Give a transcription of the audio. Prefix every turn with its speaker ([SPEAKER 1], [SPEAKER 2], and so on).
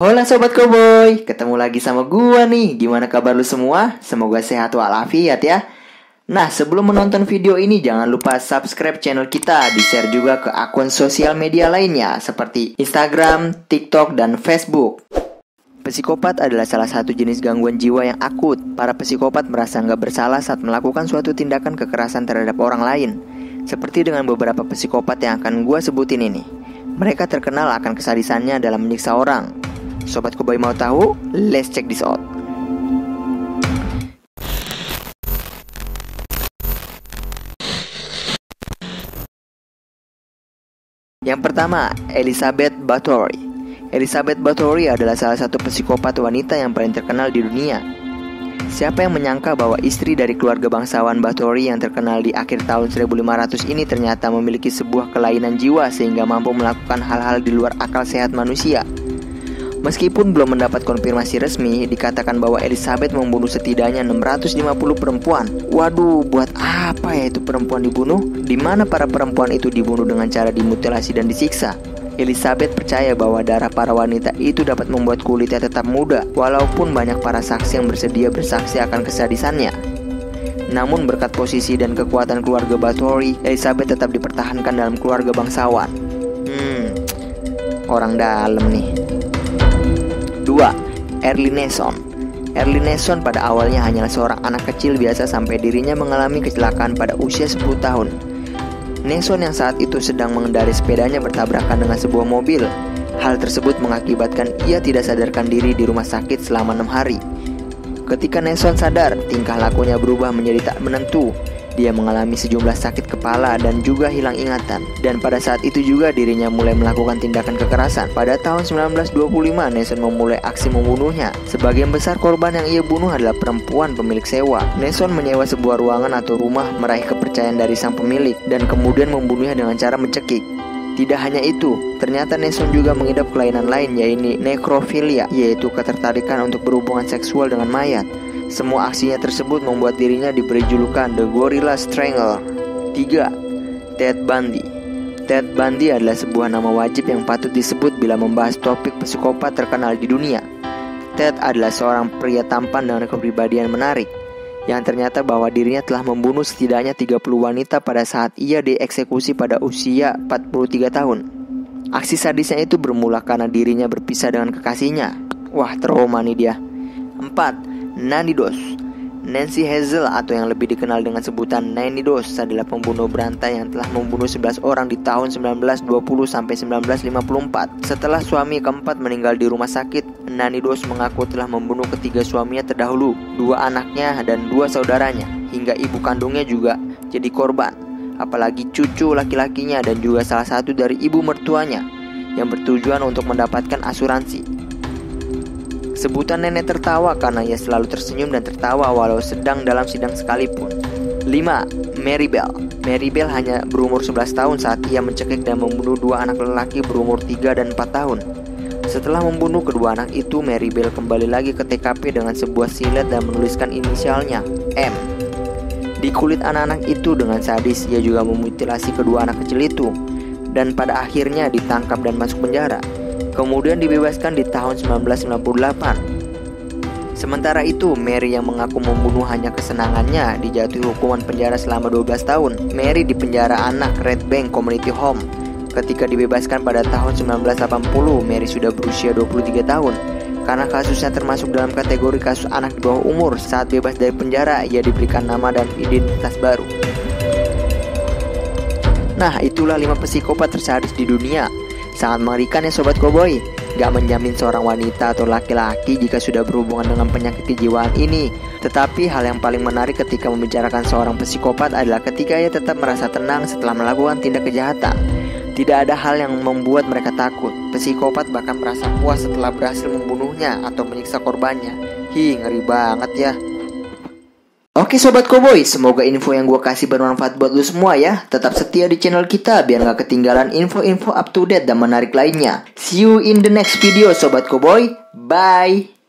[SPEAKER 1] Hola Sobat Koboi, ketemu lagi sama gua nih. Gimana kabar lu semua? Semoga sehat walafiat ya. Nah, sebelum menonton video ini jangan lupa subscribe channel kita, di-share juga ke akun sosial media lainnya seperti Instagram, TikTok, dan Facebook. Psikopat adalah salah satu jenis gangguan jiwa yang akut. Para psikopat merasa nggak bersalah saat melakukan suatu tindakan kekerasan terhadap orang lain. Seperti dengan beberapa psikopat yang akan gua sebutin ini. Mereka terkenal akan kesadisannya dalam menyiksa orang. Sobat Koboi mau tahu? Let's check this out. Yang pertama, Elizabeth Bathory. Elizabeth Bathory adalah salah satu psikopat wanita yang paling terkenal di dunia. Siapa yang menyangka bahwa istri dari keluarga bangsawan Bathory yang terkenal di akhir tahun 1500 ini ternyata memiliki sebuah kelainan jiwa sehingga mampu melakukan hal-hal di luar akal sehat manusia. Meskipun belum mendapat konfirmasi resmi, dikatakan bahwa Elizabeth membunuh setidaknya 650 perempuan. Waduh, buat apa ya itu perempuan dibunuh? Di mana para perempuan itu dibunuh dengan cara dimutilasi dan disiksa? Elizabeth percaya bahwa darah para wanita itu dapat membuat kulitnya tetap muda, walaupun banyak para saksi yang bersedia bersaksi akan kesadisannya. Namun berkat posisi dan kekuatan keluarga Bathory, Elizabeth tetap dipertahankan dalam keluarga bangsawan. Orang dalam nih. 2. Early Nason. Early Nason pada awalnya hanyalah seorang anak kecil biasa sampai dirinya mengalami kecelakaan pada usia 10 tahun. Nason yang saat itu sedang mengendarai sepedanya bertabrakan dengan sebuah mobil. Hal tersebut mengakibatkan ia tidak sadarkan diri di rumah sakit selama 6 hari. Ketika Nason sadar, tingkah lakunya berubah menjadi tak menentu. Dia mengalami sejumlah sakit kepala dan juga hilang ingatan. Dan pada saat itu juga dirinya mulai melakukan tindakan kekerasan. Pada tahun 1925, Nason memulai aksi membunuhnya. Sebagian besar korban yang ia bunuh adalah perempuan pemilik sewa. Nason menyewa sebuah ruangan atau rumah, meraih kepercayaan dari sang pemilik, dan kemudian membunuhnya dengan cara mencekik. Tidak hanya itu, ternyata Nason juga mengidap kelainan lain, yaitu nekrofilia, yaitu ketertarikan untuk berhubungan seksual dengan mayat. Semua aksinya tersebut membuat dirinya diberi julukan The Gorilla Strangler. 3. Ted Bundy. Ted Bundy adalah sebuah nama wajib yang patut disebut bila membahas topik psikopat terkenal di dunia. Ted adalah seorang pria tampan dengan kepribadian menarik, yang ternyata bahwa dirinya telah membunuh setidaknya 30 wanita pada saat ia dieksekusi pada usia 43 tahun. Aksi sadisnya itu bermula karena dirinya berpisah dengan kekasihnya. Wah, trauma nih dia. 4. Nanny Doss. Nancy Hazel atau yang lebih dikenal dengan sebutan Nanny Doss adalah pembunuh berantai yang telah membunuh 11 orang di tahun 1920 sampai 1954. Setelah suami keempat meninggal di rumah sakit, Nanny Doss mengaku telah membunuh ketiga suaminya terdahulu, 2 anaknya dan 2 saudaranya, hingga ibu kandungnya juga jadi korban. Apalagi cucu laki-lakinya dan juga salah satu dari ibu mertuanya yang bertujuan untuk mendapatkan asuransi. Sebutan nenek tertawa karena ia selalu tersenyum dan tertawa walau sedang dalam sidang sekalipun. 5. Mary Bell. Mary Bell hanya berumur 11 tahun saat ia mencekik dan membunuh 2 anak lelaki berumur 3 dan 4 tahun. Setelah membunuh kedua anak itu, Mary Bell kembali lagi ke TKP dengan sebuah silet dan menuliskan inisialnya, M. Di kulit anak-anak itu dengan sadis, ia juga memutilasi kedua anak kecil itu. Dan pada akhirnya ditangkap dan masuk penjara. Kemudian dibebaskan di tahun 1998. Sementara itu, Mary yang mengaku membunuh hanya kesenangannya dijatuhi hukuman penjara selama 12 tahun. Mary dipenjara anak Red Bank Community Home. Ketika dibebaskan pada tahun 1980, Mary sudah berusia 23 tahun. Karena kasusnya termasuk dalam kategori kasus anak di bawah umur, saat bebas dari penjara, ia diberikan nama dan identitas baru. Nah, itulah 5 psikopat tersadis di dunia. Sangat mengerikan ya Sobat Koboi. Gak menjamin seorang wanita atau laki-laki jika sudah berhubungan dengan penyakit kejiwaan ini. Tetapi hal yang paling menarik ketika membicarakan seorang psikopat adalah ketika ia tetap merasa tenang setelah melakukan tindak kejahatan. Tidak ada hal yang membuat mereka takut. Psikopat bahkan merasa puas setelah berhasil membunuhnya atau menyiksa korbannya. Ngeri banget ya. Oke Sobat Koboi, semoga info yang gue kasih bermanfaat buat lu semua ya. Tetap setia di channel kita biar gak ketinggalan info-info up to date dan menarik lainnya. See you in the next video Sobat Koboi. Bye.